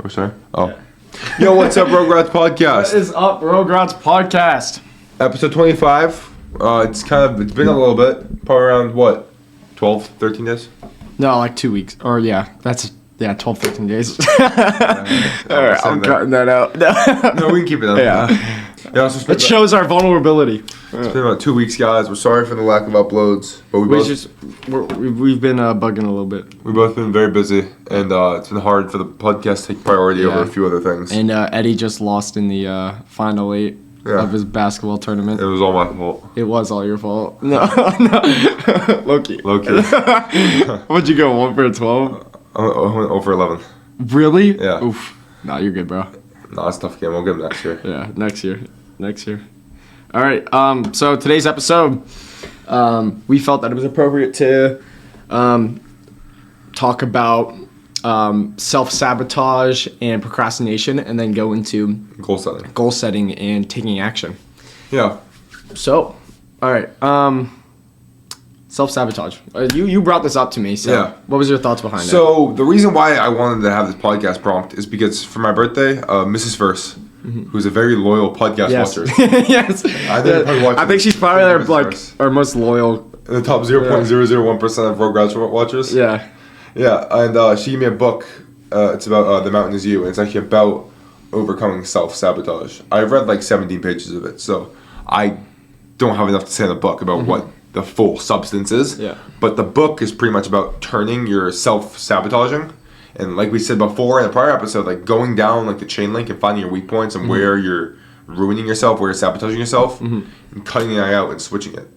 Oh, sorry. Oh. Yo, what's up, Rugrats Podcast? What is up, Rugrats Podcast? Episode 25. It's been a little bit. Probably around, what, 12, 13 days? No, like 2 weeks. Or, 12, 13 days. Alright, I'm cutting that out. No, we can keep it on. Yeah. It shows our vulnerability. It's been about 2 weeks, guys. We're sorry for the lack of uploads. But we've been bugging a little bit. We've both been very busy. And it's been hard for the podcast to take priority over a few other things. And Eddie just lost in the final 8 of his basketball tournament. It was all my fault. It was all your fault. No. Low-key. What'd you go, 1 for 12? I went over 11. Really? Yeah. Oof. Nah, you're good, bro. Nah, it's a tough game. We'll get him next year. Yeah, next year. All right. So today's episode, we felt that it was appropriate to talk about self-sabotage and procrastination, and then go into goal setting and taking action. Yeah. So, all right. Self-sabotage. You brought this up to me, so what was your thoughts behind it? So the reason why I wanted to have this podcast prompt is because for my birthday, Mrs. Verse, who's a very loyal podcast watcher. Yes. I think she's probably our most loyal. In the top 0.001% of Rugrats watchers. Yeah. Yeah, and she gave me a book. It's about The Mountain Is You, and it's actually about overcoming self-sabotage. I've read like 17 pages of it, so I don't have enough to say in the book about what the full substance is. Yeah. But the book is pretty much about turning your self-sabotaging. And like we said before in the prior episode, like going down like the chain link and finding your weak points and where you're ruining yourself, where you're sabotaging yourself, and cutting it out and switching it.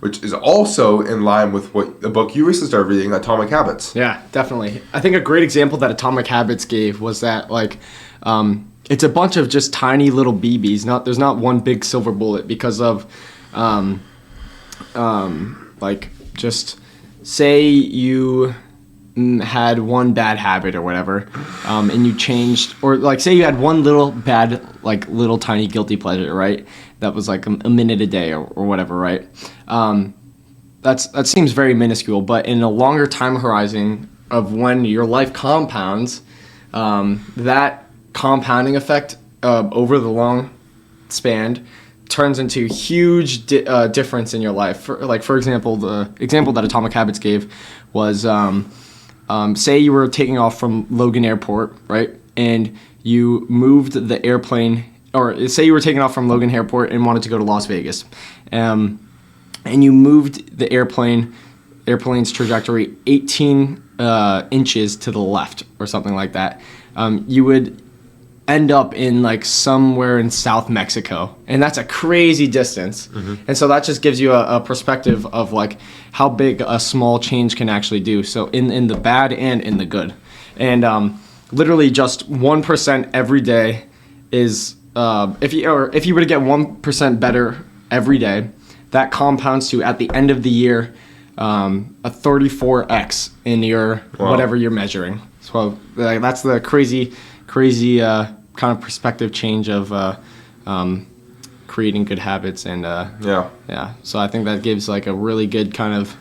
Which is also in line with what the book you recently started reading, Atomic Habits. Yeah, definitely. I think a great example that Atomic Habits gave was that it's a bunch of just tiny little BBs. There's not one big silver bullet because of just say you had one bad habit or whatever, and you changed, or like say you had one little bad, like little tiny guilty pleasure, right? That was like a minute a day or whatever, right? That seems very minuscule, but in a longer time horizon of when your life compounds, that compounding effect over the long span turns into huge difference in your life. For example, the example that Atomic Habits gave was, say you were taking off from Logan Airport, right? And you moved the airplane, or say you were taking off from Logan Airport and wanted to go to Las Vegas. And you moved the airplane's trajectory 18 inches to the left or something like that. You would end up in like somewhere in South Mexico, and that's a crazy distance. And so that just gives you a perspective of like how big a small change can actually do, so in the bad and in the good. And literally just 1% every day is if you were to get 1% better every day, that compounds to, at the end of the year, a 34x in your whatever you're measuring. So that's the crazy kind of perspective change of creating good habits. And so I think that gives like a really good kind of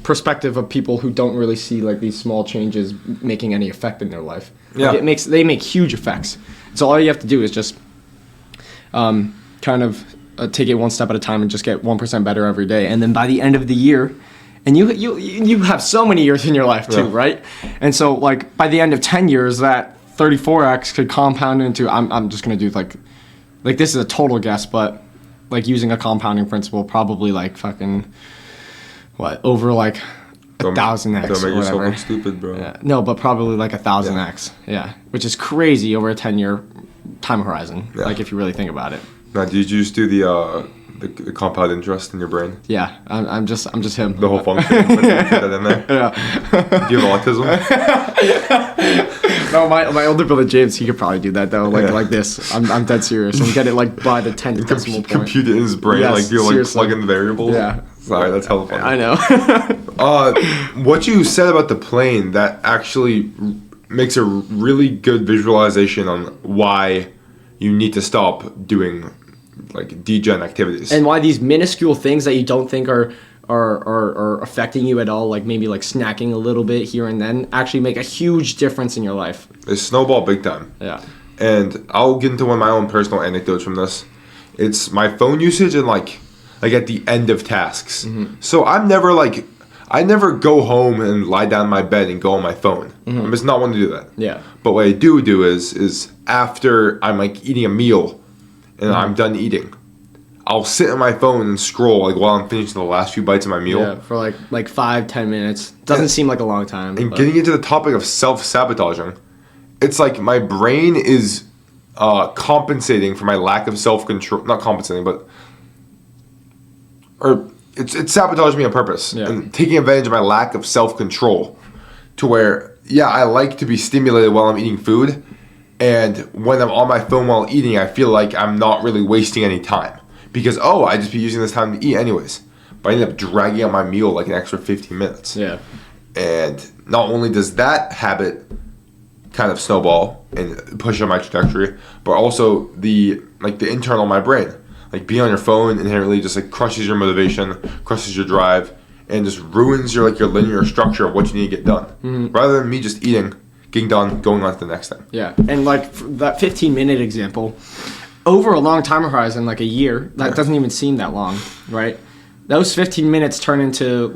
perspective of people who don't really see like these small changes making any effect in their life. They make huge effects. So all you have to do is just kind of take it one step at a time and just get 1% better every day. And then by the end of the year, and you have so many years in your life too, right? And so like by the end of 10 years, that 34x could compound into, I'm just gonna do like this is a total guess, but like using a compounding principle, probably like fucking over like 1,000x. Don't make or yourself whatever. look stupid, bro. Yeah. No, but probably like 1,000x. Yeah, which is crazy over a 10-year time horizon. Yeah. Like if you really think about it. Now, did you just do the compound interest in your brain? Yeah, I'm just him. The whole function. Put that in there. Yeah. Do you have autism? No, my older brother James, he could probably do that though. Like this. I'm dead serious. And get it like by the 10th decimal point. Compute it in his brain. Yes, like you like plug in the variables. Yeah. Sorry, that's hella funny. I know. What you said about the plane, that actually makes a really good visualization on why you need to stop doing like degen activities. And why these minuscule things that you don't think are are affecting you at all, like maybe like snacking a little bit here and then, actually make a huge difference in your life. They snowball big time. Yeah. And I'll get into one of my own personal anecdotes from this. It's my phone usage and like at the end of tasks. So I never go home and lie down in my bed and go on my phone. I'm just not one to do that. Yeah. But what I do is after I'm like eating a meal and I'm done eating, I'll sit on my phone and scroll like while I'm finishing the last few bites of my meal. Yeah, for like 5-10 minutes. Doesn't seem like a long time. And getting into the topic of self-sabotaging, it's like my brain is compensating for my lack of self-control. Not compensating, but it's sabotaging me on purpose and taking advantage of my lack of self-control to where, I like to be stimulated while I'm eating food. And when I'm on my phone while eating, I feel like I'm not really wasting any time. Because, I just be using this time to eat anyways. But I end up dragging out my meal like an extra 15 minutes. Yeah. And not only does that habit kind of snowball and push on my trajectory, but also the internal of my brain. Like being on your phone inherently just like crushes your motivation, crushes your drive, and just ruins your linear structure of what you need to get done. Rather than me just eating, getting done, going on to the next thing. Yeah, and like that 15-minute example, over a long time horizon, like a year, that doesn't even seem that long, right? Those 15 minutes turn into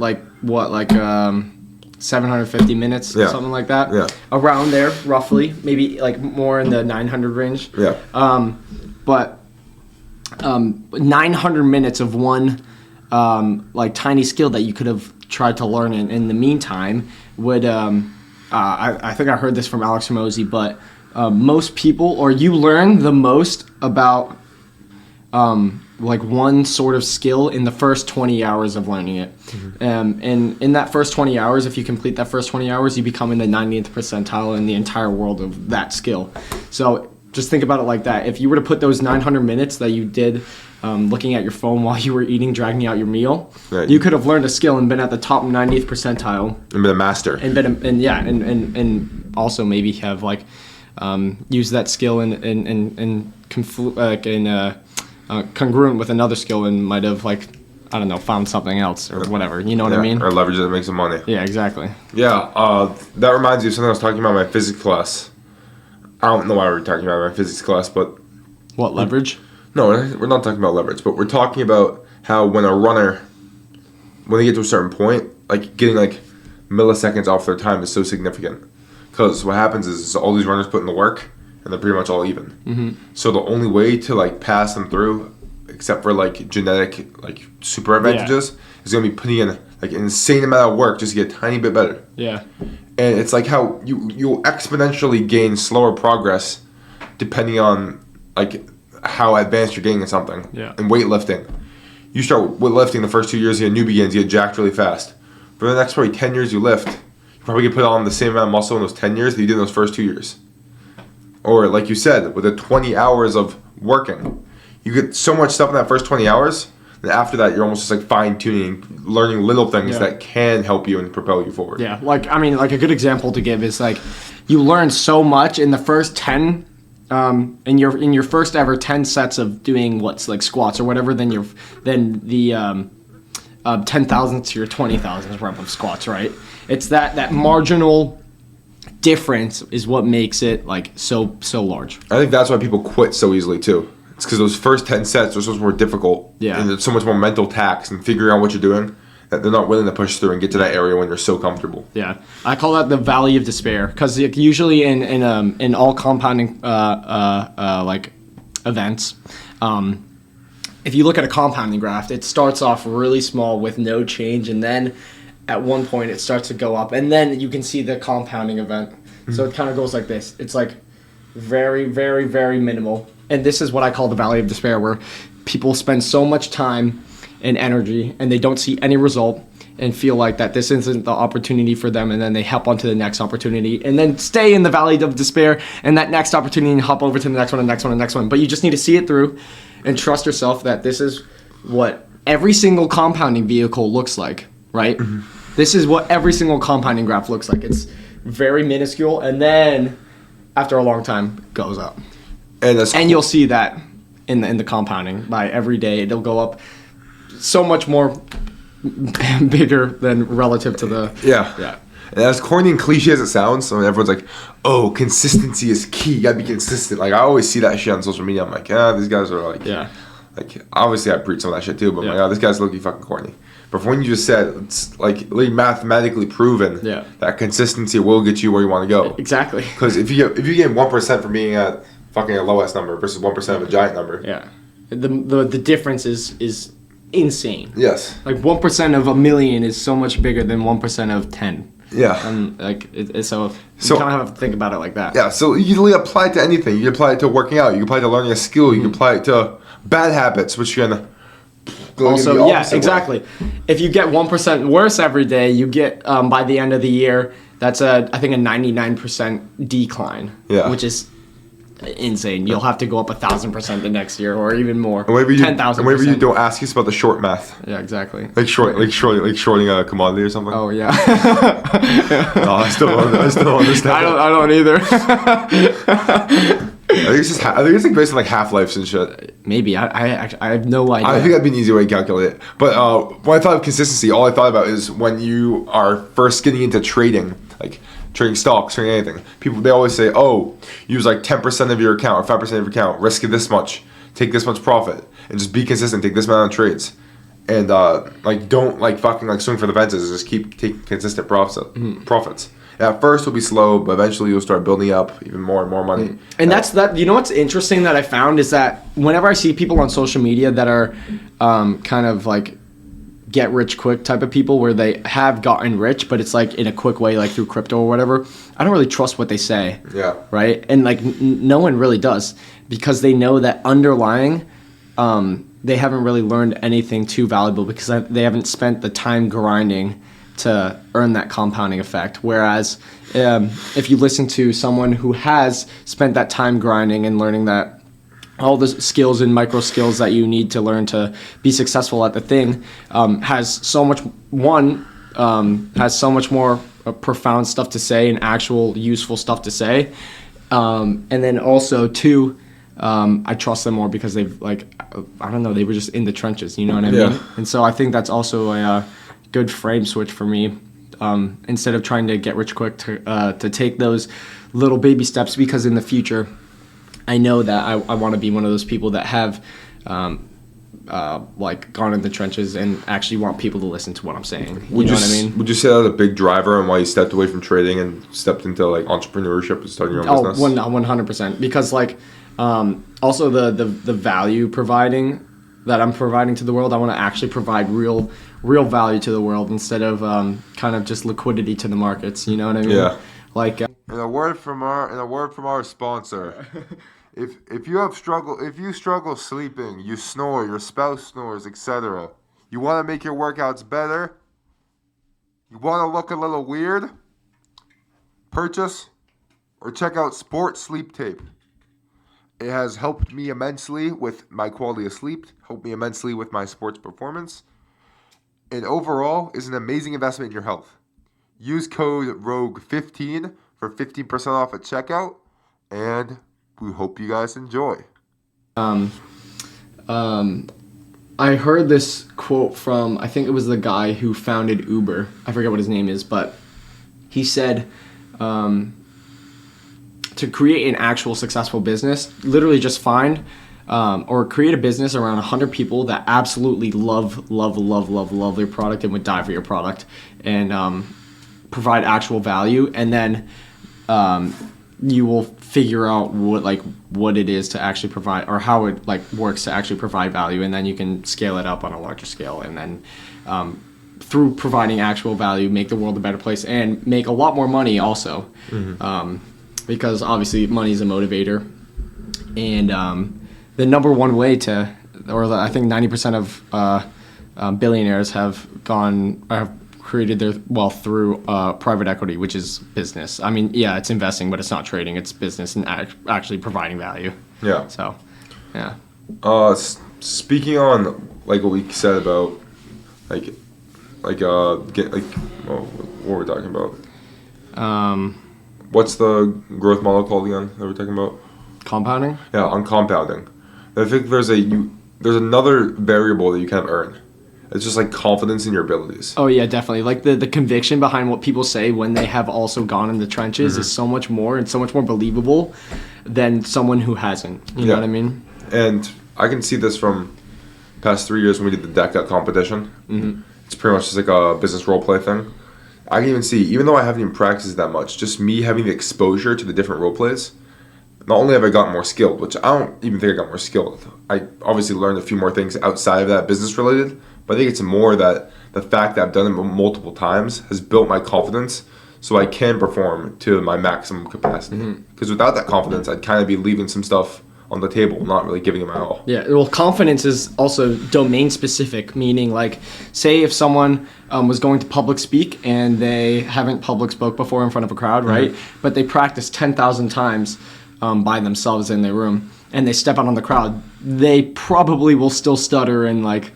750 minutes, something like that. Yeah. Around there, roughly, maybe like more in the 900 range. Yeah. But 900 minutes of one tiny skill that you could have tried to learn in the meantime would I think I heard this from Alex Hormozy, but most people, or you learn the most about one sort of skill in the first 20 hours of learning it. And in that first 20 hours, if you complete that first 20 hours, you become in the 90th percentile in the entire world of that skill. So just think about it like that. If you were to put those 900 minutes that you did looking at your phone while you were eating, dragging out your meal, you could have learned a skill and been at the top 90th percentile. And been a master. And also maybe have used that skill congruent with another skill and might have found something else or whatever. You know what I mean? Or leverage it to make some money. Yeah, exactly. Yeah, that reminds me of something I was talking about in my physics class. I don't know why we're talking about my physics class, but... What, leverage? No, we're not talking about leverage, but we're talking about how when a runner, when they get to a certain point, getting milliseconds off their time is so significant. Because what happens is all these runners put in the work, and they're pretty much all even. So the only way to pass them through, except for genetic super advantages, is going to be putting in an insane amount of work just to get a tiny bit better. Yeah. And it's like how you'll exponentially gain slower progress depending on how advanced you're getting in something. Yeah. In weightlifting, you start weightlifting the first 2 years, you get newbie you get jacked really fast. For the next probably 10 years you lift, you probably get put on the same amount of muscle in those 10 years that you did in those first 2 years. Or like you said, with the 20 hours of working, you get so much stuff in that first 20 hours. And after that, you're almost just fine-tuning, learning little things that can help you and propel you forward. Yeah, a good example to give is you learn so much in the first 10, in your first ever 10 sets of doing squats or whatever, than the 10,000th to your 20,000th rep of squats, right? It's that marginal difference is what makes it so large. I think that's why people quit so easily too. It's because those first 10 sets are so much more difficult. Yeah. And there's so much more mental tax and figuring out what you're doing that they're not willing to push through and get to that area when they're so comfortable. Yeah. I call that the valley of despair, because usually in all compounding events, if you look at a compounding graph, it starts off really small with no change, and then at one point it starts to go up, and then you can see the compounding event. So it kind of goes like this. It's very, very, very minimal. And this is what I call the valley of despair, where people spend so much time and energy and they don't see any result and feel that this isn't the opportunity for them, and then they hop onto the next opportunity and then stay in the valley of despair and that next opportunity and hop over to the next one, the next one, the next one. But you just need to see it through and trust yourself that this is what every single compounding vehicle looks like, right? This is what every single compounding graph looks like. It's very minuscule, and then after a long time goes up. And you'll see that in the compounding. By every day it'll go up so much more bigger than relative to the Yeah. And as corny and cliche as it sounds, I mean, everyone's like, "Oh, consistency is key. You gotta be consistent." Like I always see that shit on social media. I'm like, these guys are like, like obviously I preach some of that shit too, but I'm like, this guy's looking fucking corny. But from when you just said it's like mathematically proven that consistency will get you where you want to go. Exactly. Because if you gain 1% from being at fucking a low-ass number versus 1% of a giant number. Yeah. The difference is insane. Yes. Like 1% of a million is so much bigger than 1% of 10. Yeah. And like so you kind of have to think about it like that. Yeah. So you can apply it to anything. You can apply it to working out. You can apply it to learning a skill. You can apply it to bad habits, which can also, exactly. If you get 1% worse every day, you get by the end of the year, that's I think a 99% decline. Yeah. Which is insane. You'll have to go up 1,000% the next year, or even more. 10,000%. And whenever you don't ask us about the short math. Yeah, exactly. Like shorting a commodity or something. Oh yeah. No, I still don't understand. I don't either. I think it's like based on like half-lives and shit. Maybe I have no idea. I think that'd be an easy way to calculate it. But when I thought of consistency, all I thought about is when you are first getting into trading, like trading stocks, trading anything. They always say, "Oh, use like 10% of your account or 5% of your account, risk this much, take this much profit, and just be consistent. Take this amount of trades, and like don't like fucking like swing for the fences. Just keep taking consistent profits." At first it'll be slow, but eventually you'll start building up even more and more money. And that's that. You know what's interesting that I found is that whenever I see people on social media that are kind of like get rich quick type of people, where they have gotten rich, but it's like in a quick way, like through crypto or whatever, I don't really trust what they say. Yeah. Right. And like no one really does, because they know that underlying, they haven't really learned anything too valuable, because they haven't spent the time grinding to earn that compounding effect. Whereas if you listen to someone who has spent that time grinding and learning that all the skills and micro skills that you need to learn to be successful at the thing, has so much more profound stuff to say and actual useful stuff to say. And then also two, I trust them more because they've I don't know, they were just in the trenches, you know what I mean? And so I think that's also a good frame switch for me, instead of trying to get rich quick, to take those little baby steps, because in the future I know that I want to be one of those people that have gone in the trenches and actually want people to listen to what I'm saying. You know what I mean? Would you say that was a big driver on why you stepped away from trading and stepped into like entrepreneurship and starting your own business? 100%. Because also the value providing that I'm providing to the world, I want to actually provide real value to the world, instead of kind of just liquidity to the markets. You know what I mean? Yeah. Like in a word from our sponsor, if you struggle sleeping, you snore, your spouse snores, etc. You want to make your workouts better? You want to look a little weird? Purchase or check out Sport Sleep Tape. It has helped me immensely with my quality of sleep, helped me immensely with my sports performance, and overall is an amazing investment in your health. Use code ROGUE15 for 15% off at checkout, and we hope you guys enjoy. I heard this quote from, I think it was the guy who founded Uber. I forget what his name is, but he said, to create an actual successful business, literally just find or create a business around 100 people that absolutely love your product and would die for your product, and provide actual value, and then you will figure out what it is to actually provide, or how it works to actually provide value, and then you can scale it up on a larger scale, and then through providing actual value, make the world a better place and make a lot more money also. Because obviously money is a motivator, and the number one way to, I think 90% of billionaires have created their wealth through private equity, which is business. I mean, yeah, it's investing, but it's not trading. It's business and actually providing value. Yeah. So, yeah. Speaking on what we said about what were we talking about? What's the growth model called again that we're talking about? Compounding? Yeah, on compounding. I think there's another variable that you kind of earn. It's just like confidence in your abilities. Oh yeah, definitely. Like the conviction behind what people say when they have also gone in the trenches is so much more and so much more believable than someone who hasn't. You know what I mean? And I can see this from past 3 years when we did the deck competition. It's pretty much just like a business role play thing. I can even see, even though I haven't even practiced that much, just me having the exposure to the different role plays, not only have I gotten more skilled, which I don't even think I got more skilled. I obviously learned a few more things outside of that business related, but I think it's more that the fact that I've done it multiple times has built my confidence so I can perform to my maximum capacity. Because without that confidence, I'd kind of be leaving some stuff on the table, not really giving it my all. Yeah, well, confidence is also domain specific, meaning like, say if someone was going to public speak and they haven't public spoke before in front of a crowd, right? But they practice 10,000 times by themselves in their room, and they step out on the crowd, they probably will still stutter and like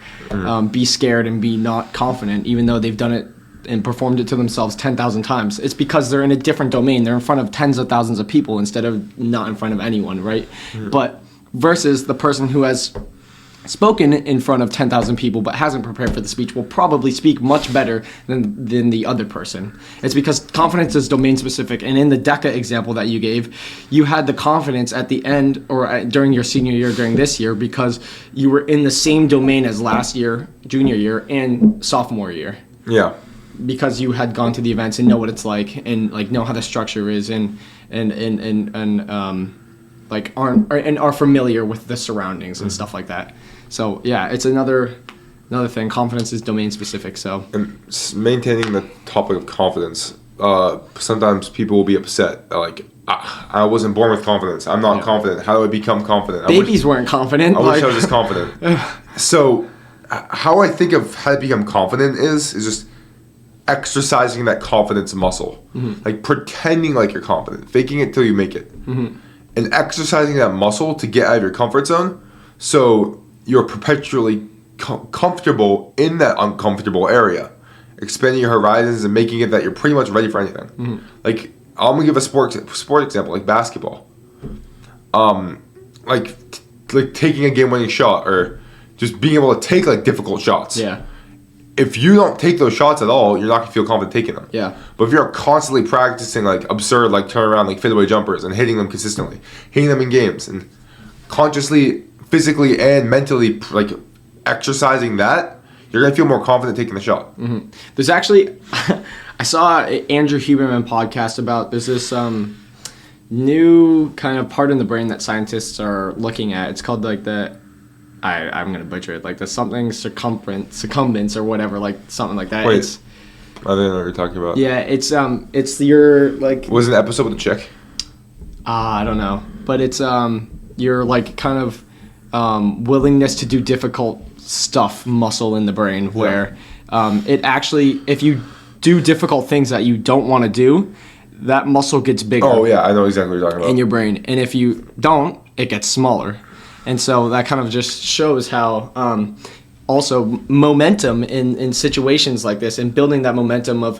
be scared and be not confident, even though they've done it and performed it to themselves 10,000 times. It's because they're in a different domain. They're in front of tens of thousands of people instead of not in front of anyone, right? But versus the person who has spoken in front of 10,000 people but hasn't prepared for the speech will probably speak much better than the other person. It's because confidence is domain specific. And in the DECA example that you gave, you had the confidence at the end or during your senior year, during this year, because you were in the same domain as last year, junior year, and sophomore year. Yeah. Because you had gone to the events and know what it's like and like know how the structure is and like are familiar with the surroundings and stuff like that. So yeah, it's another thing. Confidence is domain specific. So and maintaining the topic of confidence. Sometimes people will be upset. Like I wasn't born with confidence. I'm not confident. How do I become confident? Babies weren't confident. I wish I was just confident. So how I think of how to become confident is just exercising that confidence muscle, like pretending like you're confident, faking it till you make it, and exercising that muscle to get out of your comfort zone, so you're perpetually comfortable in that uncomfortable area, expanding your horizons and making it that you're pretty much ready for anything. Like I'm gonna give a sport example, like basketball, like taking a game-winning shot or just being able to take like difficult shots. Yeah. If you don't take those shots at all, you're not going to feel confident taking them. Yeah. But if you're constantly practicing like absurd, like turn around, like fadeaway jumpers and hitting them consistently, hitting them in games and consciously, physically, and mentally like exercising that, you're going to feel more confident taking the shot. There's actually, I saw an Andrew Huberman podcast about, there's this new kind of part in the brain that scientists are looking at. It's called like I'm gonna butcher it, like the something circumference or whatever, like something like that. Wait, I don't know what you're talking about. Yeah, it's your like. Was it an episode with a chick? I don't know, but it's your like kind of willingness to do difficult stuff muscle in the brain, where it actually, if you do difficult things that you don't want to do, that muscle gets bigger. Oh yeah, I know exactly what you're talking about. In your brain, and if you don't, it gets smaller. And so that kind of just shows how also momentum in situations like this and building that momentum of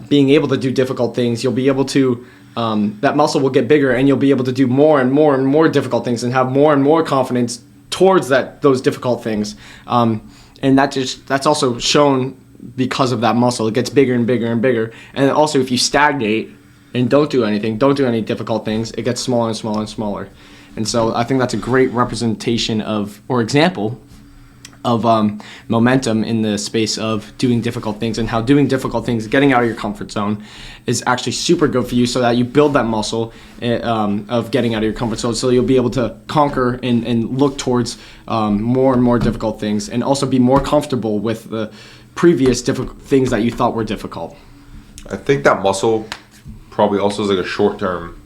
being able to do difficult things, you'll be able to, that muscle will get bigger and you'll be able to do more and more and more difficult things and have more and more confidence towards those difficult things. And that's also shown because of that muscle. It gets bigger and bigger and bigger. And also if you stagnate and don't do anything, don't do any difficult things, it gets smaller and smaller and smaller. And so I think that's a great representation of, or example of momentum in the space of doing difficult things, and how doing difficult things, getting out of your comfort zone, is actually super good for you, so that you build that muscle of getting out of your comfort zone, so you'll be able to conquer and look towards more and more difficult things, and also be more comfortable with the previous difficult things that you thought were difficult. I think that muscle probably also is like a short-term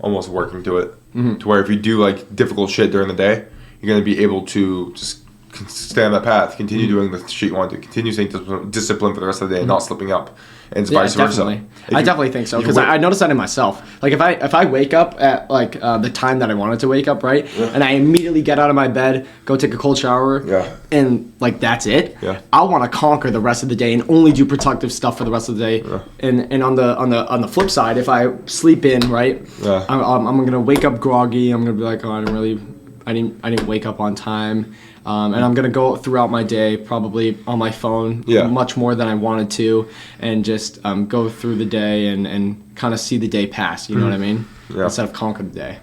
almost working to it. To where if you do like difficult shit during the day, you're going to be able to just stay on that path, continue doing the shit you want to, continue staying disciplined for the rest of the day and not slipping up, and it's vice versa. I definitely think so, because I noticed that in myself. Like if I wake up at like the time that I wanted to wake up, right, and I immediately get out of my bed, go take a cold shower, and like that's it. I want to conquer the rest of the day and only do productive stuff for the rest of the day. And on the flip side, if I sleep in, right, I'm gonna wake up groggy. I'm gonna be like, oh, I didn't wake up on time. And I'm going to go throughout my day, probably on my phone, much more than I wanted to, and just go through the day and kind of see the day pass, you know what I mean? Yeah. Instead of conquer the day.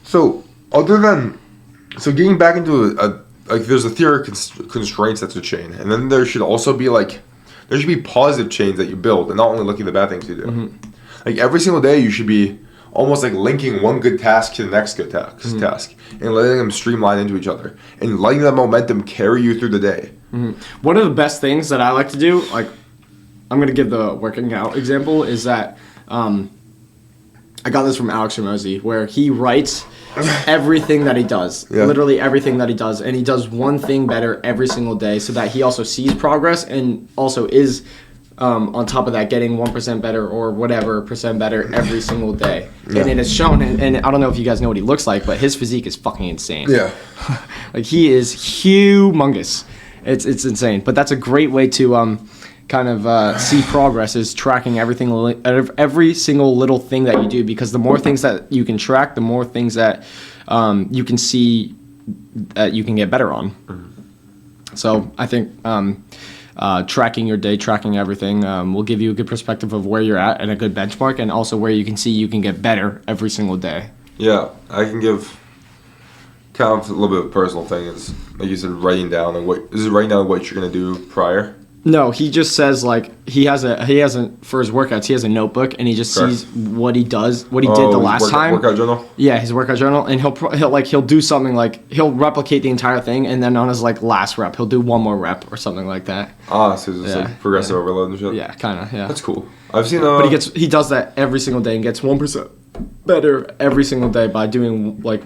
So, getting back into there's a theory of constraints that's a chain, and then there should also be there should be positive chains that you build, and not only looking at the bad things you do. Mm-hmm. Like every single day, you should be almost like linking one good task to the next good task, and letting them streamline into each other, and letting that momentum carry you through the day. Mm-hmm. One of the best things that I like to do, like I'm gonna give the working out example, is that I got this from Alex Ramosi, where he writes everything that he does, literally everything that he does, and he does one thing better every single day, so that he also sees progress and also is on top of that getting 1% better or whatever percent better every single day. And it is shown, and I don't know if you guys know what he looks like, but his physique is fucking insane. Yeah. Like he is humongous. It's insane. But that's a great way to kind of see progress, is tracking every single little thing that you do, because the more things that you can track, the more things that you can see that you can get better on. So I think tracking your day, tracking everything will give you a good perspective of where you're at and a good benchmark, and also where you can see you can get better every single day. Yeah, I can give kind of a little bit of a personal thing. Is like you said, writing down what you're gonna do prior. No, he just says like he has a for his workouts, he has a notebook, and he just sees what he did the last time. Workout journal. Yeah, his workout journal, and he'll do something like he'll replicate the entire thing, and then on his like last rep, he'll do one more rep or something like that. So it's just like progressive overload and shit. Yeah, kind of. Yeah, that's cool. I've seen. But he does that every single day and gets 1% better every single day by doing like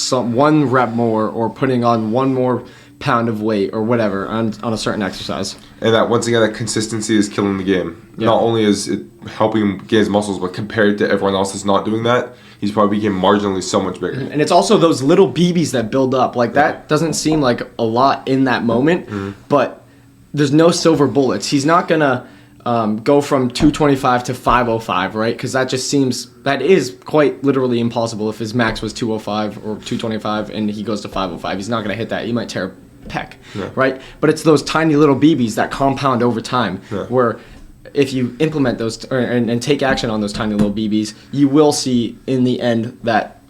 one rep more or putting on one more pound of weight or whatever on a certain exercise. And that, once again, that consistency is killing the game. Yeah. Not only is it helping him gain his muscles, but compared to everyone else that's not doing that, he's probably became marginally so much bigger. And it's also those little BBs that build up. Like that doesn't seem like a lot in that moment, but there's no silver bullets. He's not gonna go from 225 to 505, right? Because that is quite literally impossible. If his max was 205 or 225 and he goes to 505, he's not gonna hit that. He might tear a pec, right? But it's those tiny little BBs that compound over time, where if you implement those and take action on those tiny little BBs, you will see in the end that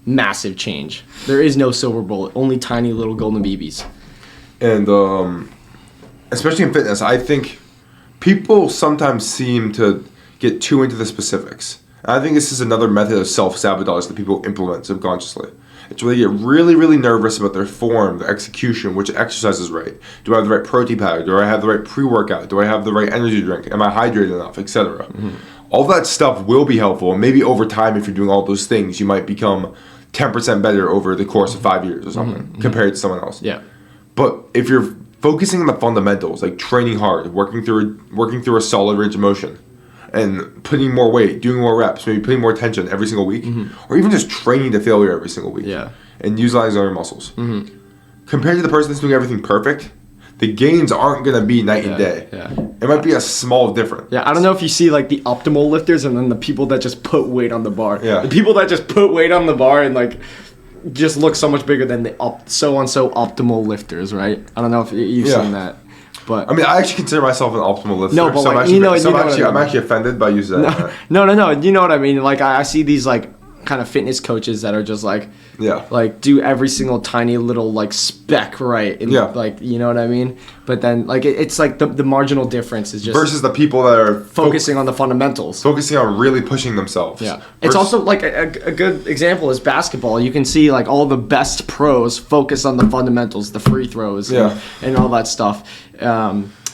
massive change. There is no silver bullet, only tiny little golden BBs. And especially in fitness, I think people sometimes seem to get too into the specifics. And I think this is another method of self-sabotage that people implement subconsciously. It's where they get really, really nervous about their form, their execution, which exercise is right. Do I have the right protein powder? Do I have the right pre-workout? Do I have the right energy drink? Am I hydrated enough? Etc. All that stuff will be helpful. And maybe over time, if you're doing all those things, you might become 10% better over the course of 5 years or something compared to someone else. Yeah. But if you're focusing on the fundamentals, like training hard, working through a solid range of motion, and putting more weight, doing more reps, maybe putting more attention every single week, or even just training to failure every single week, and utilizing your muscles. Compared to the person that's doing everything perfect, the gains aren't going to be night and day. It might be a small difference. I don't know if you see like the optimal lifters and then the people that just put weight on the bar. The people that just put weight on the bar and like just look so much bigger than the so-and-so optimal lifters, right? I don't know if you've seen that. But I mean, I actually consider myself an optimal lifter. No, but so like, I'm actually offended by you saying that. No. You know what I mean? Like, I see these like kind of fitness coaches that are just like, like do every single tiny little like speck right, and like, you know what I mean? But then like it's like the marginal difference is just versus the people that are focusing on the fundamentals, focusing on really pushing themselves. It's also like a good example is basketball. You can see like all the best pros focus on the fundamentals, the free throws, and all that stuff.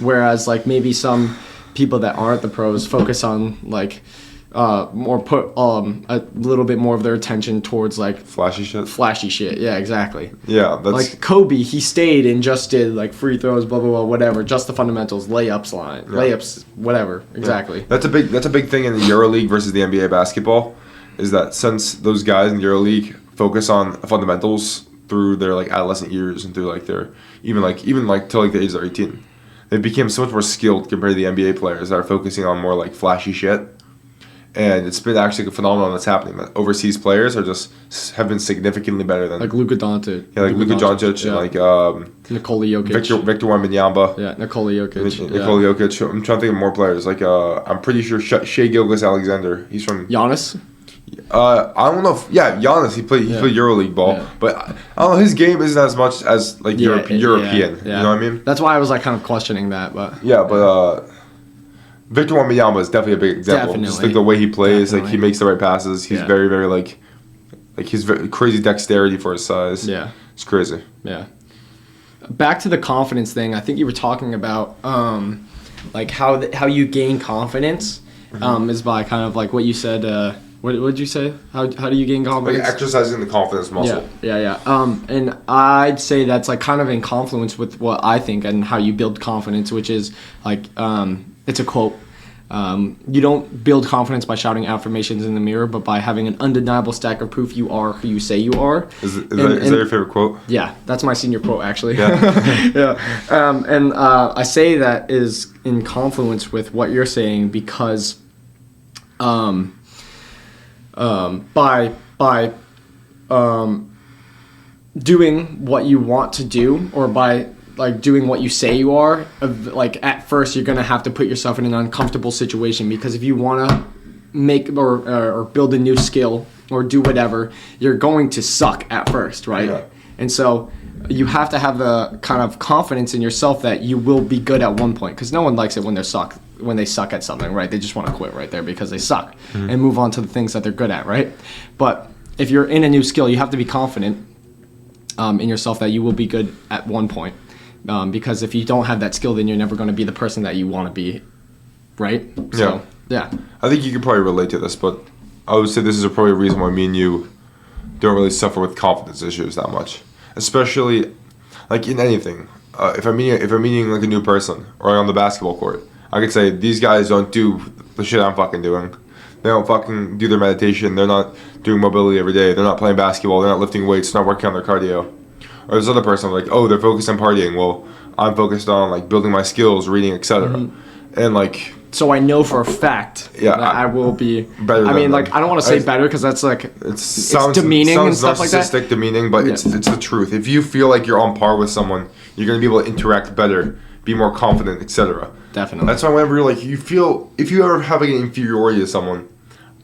Whereas like maybe some people that aren't the pros focus on like more put a little bit more of their attention towards like flashy shit. Yeah, exactly. Yeah, that's like Kobe. He stayed and just did like free throws, blah blah blah, whatever, just the fundamentals, layups, whatever. Exactly. That's a big thing in the EuroLeague versus the NBA basketball, is that since those guys in the EuroLeague focus on fundamentals through their like adolescent years and through like their even till like the age of 18, they became so much more skilled compared to the NBA players that are focusing on more like flashy shit. And it's been actually a phenomenon that's happening. That overseas players have been significantly better than Like Luka Doncic. Yeah, like Luka Doncic and like Nikola Jokic. Victor Wembanyama. Yeah, Nikola Jokic. Nikola Jokic. I'm trying to think of more players. Like I'm pretty sure Shea Gilgeous-Alexander. He's from Giannis. I don't know. Giannis. He played EuroLeague ball, but I don't know. His game isn't as much as like European. Yeah. You know what I mean? That's why I was like kind of questioning that, but Victor Wembanyama is definitely a big example. Definitely. Just like the way he plays, Definitely. like he makes the right passes. He's very, very like he's very crazy dexterity for his size. Yeah, it's crazy. Yeah. Back to the confidence thing. I think you were talking about like how you gain confidence is by kind of like what you said. What did you say? How do you gain confidence? Like exercising the confidence muscle. Yeah. And I'd say that's like kind of in confluence with what I think and how you build confidence, which is like it's a quote. You don't build confidence by shouting affirmations in the mirror, but by having an undeniable stack of proof you are who you say you are. Is that your favorite quote? Yeah, that's my senior quote actually. Yeah. Yeah. I say that is in confluence with what you're saying because by doing what you want to do or by like doing what you say you are, like at first you're gonna have to put yourself in an uncomfortable situation because if you want to make or build a new skill or do whatever, you're going to suck at first, right? Yeah. And so you have to have the kind of confidence in yourself that you will be good at one point because no one likes it when they suck at something, right? They just want to quit right there because they suck and move on to the things that they're good at, right? But if you're in a new skill, you have to be confident in yourself that you will be good at one point. Because if you don't have that skill, then you're never going to be the person that you want to be, right? So, yeah. I think you could probably relate to this, but I would say this is probably a reason why me and you don't really suffer with confidence issues that much. Especially, like in anything. If I'm meeting like a new person or on the basketball court, I could say these guys don't do the shit I'm fucking doing. They don't fucking do their meditation. They're not doing mobility every day. They're not playing basketball. They're not lifting weights. They're not working on their cardio. Or this other person, like, oh, they're focused on partying. Well, I'm focused on like building my skills, reading, etc. And like, so I know for a fact that I will be better. I mean, like, I don't want to say better because that's like it's demeaning and stuff like that. Sounds narcissistic, demeaning, but it's the truth. If you feel like you're on par with someone, you're gonna be able to interact better, be more confident, etc. Definitely. That's why whenever you're like, if you ever have like an inferiority to someone,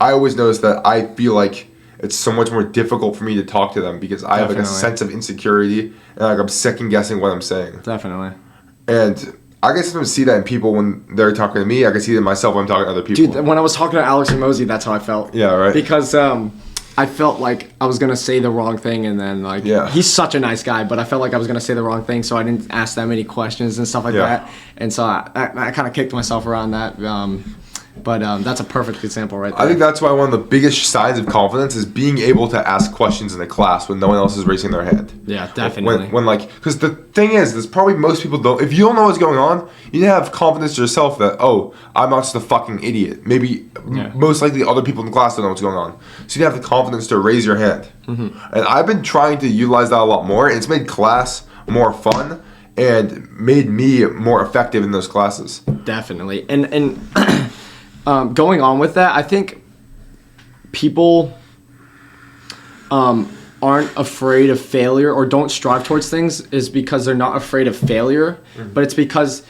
I always notice that I feel like it's so much more difficult for me to talk to them because I have like a sense of insecurity and like I'm second guessing what I'm saying. Definitely. And I can sometimes see that in people when they're talking to me. I can see it in myself when I'm talking to other people. Dude, when I was talking to Alex and Mosey, that's how I felt. Yeah, right. Because I felt like I was gonna say the wrong thing, and then like he's such a nice guy, but I felt like I was gonna say the wrong thing, so I didn't ask that many questions and stuff like that. And so I kind of kicked myself around that. But that's a perfect example right there. I think that's why one of the biggest signs of confidence is being able to ask questions in a class when no one else is raising their hand. Yeah, definitely. When like, because the thing is, there's probably most people don't. If you don't know what's going on, you need to have confidence in yourself that, oh, I'm not just a fucking idiot. Maybe most likely other people in the class don't know what's going on. So you have the confidence to raise your hand. And I've been trying to utilize that a lot more. And it's made class more fun and made me more effective in those classes. Definitely. And going on with that, I think people aren't afraid of failure or don't strive towards things is because they're not afraid of failure, but it's because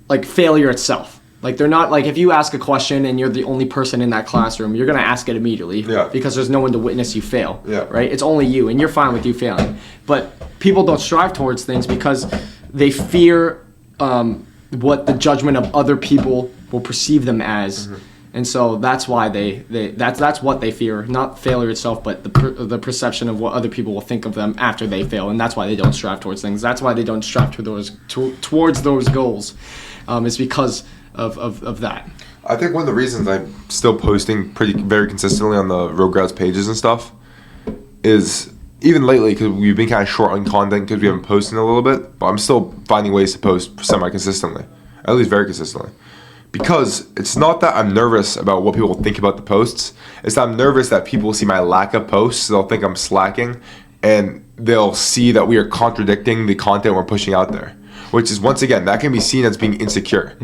like failure itself. Like they're not like if you ask a question and you're the only person in that classroom, you're gonna ask it immediately because there's no one to witness you fail. Right? It's only you, and you're fine with you failing. But people don't strive towards things because they fear what the judgment of other people will perceive them as. And so that's why that's what they fear, not failure itself, but the perception of what other people will think of them after they fail, and that's why they don't strive towards things. That's why they don't strive towards those goals. It's because of that. I think one of the reasons I'm still posting very consistently on the Road Grats pages and stuff is even lately because we've been kind of short on content because we haven't posted in a little bit, but I'm still finding ways to post semi-consistently, at least very consistently. Because it's not that I'm nervous about what people think about the posts. It's that I'm nervous that people will see my lack of posts. They'll think I'm slacking. And they'll see that we are contradicting the content we're pushing out there. Which is, once again, that can be seen as being insecure.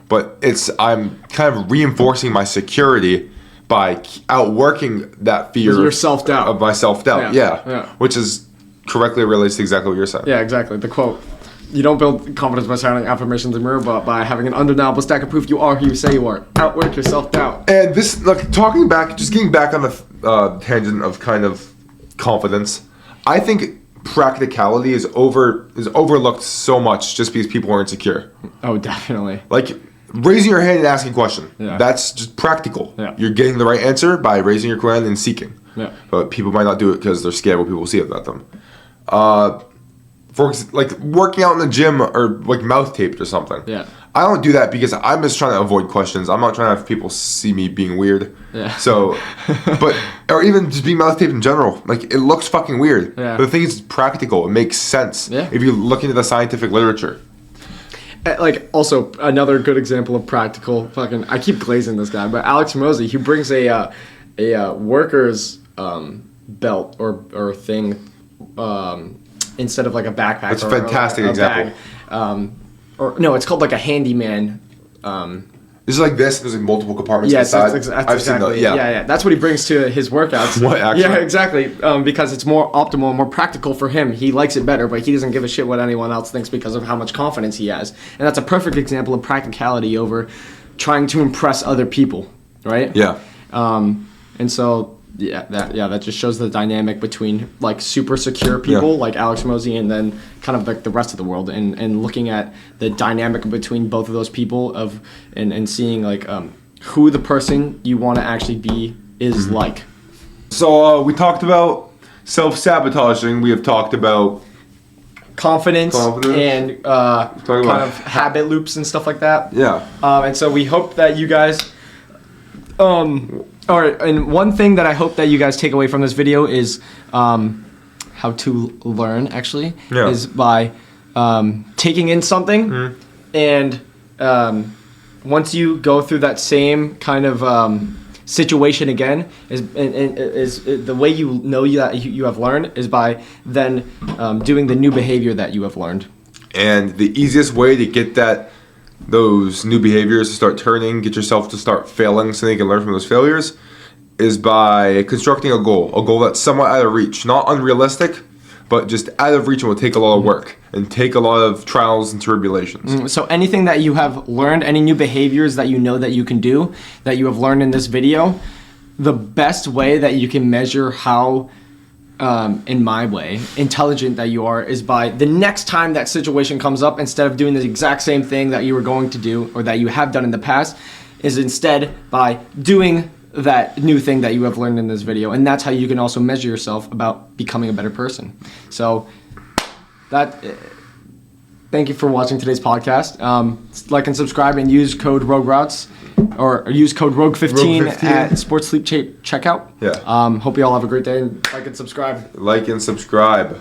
But I'm kind of reinforcing my security by outworking that fear Your self-doubt. of my self-doubt. Yeah. Which is correctly relates to exactly what you're saying. Yeah, exactly. The quote. You don't build confidence by sounding affirmations in the mirror, but by having an undeniable stack of proof you are who you say you are. Outwork your self-doubt. And this, like, getting back on the tangent of kind of confidence, I think practicality is overlooked so much just because people are insecure. Oh, definitely. Like, raising your hand and asking a question. Yeah. That's just practical. Yeah. You're getting the right answer by raising your hand and seeking. Yeah. But people might not do it because they're scared what people see about them. Like working out in the gym or like mouth taped or something. Yeah. I don't do that because I'm just trying to avoid questions. I'm not trying to have people see me being weird. Yeah. So, or even just being mouth taped in general. Like, it looks fucking weird. Yeah. But the thing is, it's practical. It makes sense. Yeah. If you look into the scientific literature. Like, also, another good example of practical fucking... I keep glazing this guy, but Alex Mosey, he brings a worker's belt or thing instead of like a backpack. That's a or fantastic a example. Bag. Or no, it's called like a handyman. This is like this. There's like multiple compartments Yes, inside. that's I've exactly. seen that. Yeah. That's what he brings to his workouts. What, actually? Yeah, exactly. Because it's more optimal, more practical for him. He likes it better, but he doesn't give a shit what anyone else thinks because of how much confidence he has. And that's a perfect example of practicality over trying to impress other people, right? Yeah. And so that just shows the dynamic between like super secure people like Alex Mosey and then kind of like the rest of the world, and looking at the dynamic between both of those people and seeing like who the person you want to actually be is like. So we talked about self-sabotaging. We have talked about confidence. And kind of habit loops and stuff like that. Yeah. And so we hope that you guys and one thing that I hope that you guys take away from this video is how to learn, actually, is by taking in something, and once you go through that same kind of situation again, is the way you know that you have learned is by then doing the new behavior that you have learned. And the easiest way to get those new behaviors to start turning, get yourself to start failing so you can learn from those failures, is by constructing a goal that's somewhat out of reach. Not unrealistic, but just out of reach and will take a lot of work and take a lot of trials and tribulations. So anything that you have learned, any new behaviors that you know that you can do, that you have learned in this video, the best way that you can measure how in my way, intelligent that you are is by the next time that situation comes up, instead of doing the exact same thing that you were going to do or that you have done in the past, is instead by doing that new thing that you have learned in this video. And that's how you can also measure yourself about becoming a better person. So thank you for watching today's podcast. Like and subscribe and use code ROGUEROUTS or use code ROGUE15 at Sports Sleep checkout. Yeah. Hope you all have a great day, and like and subscribe. Like and subscribe.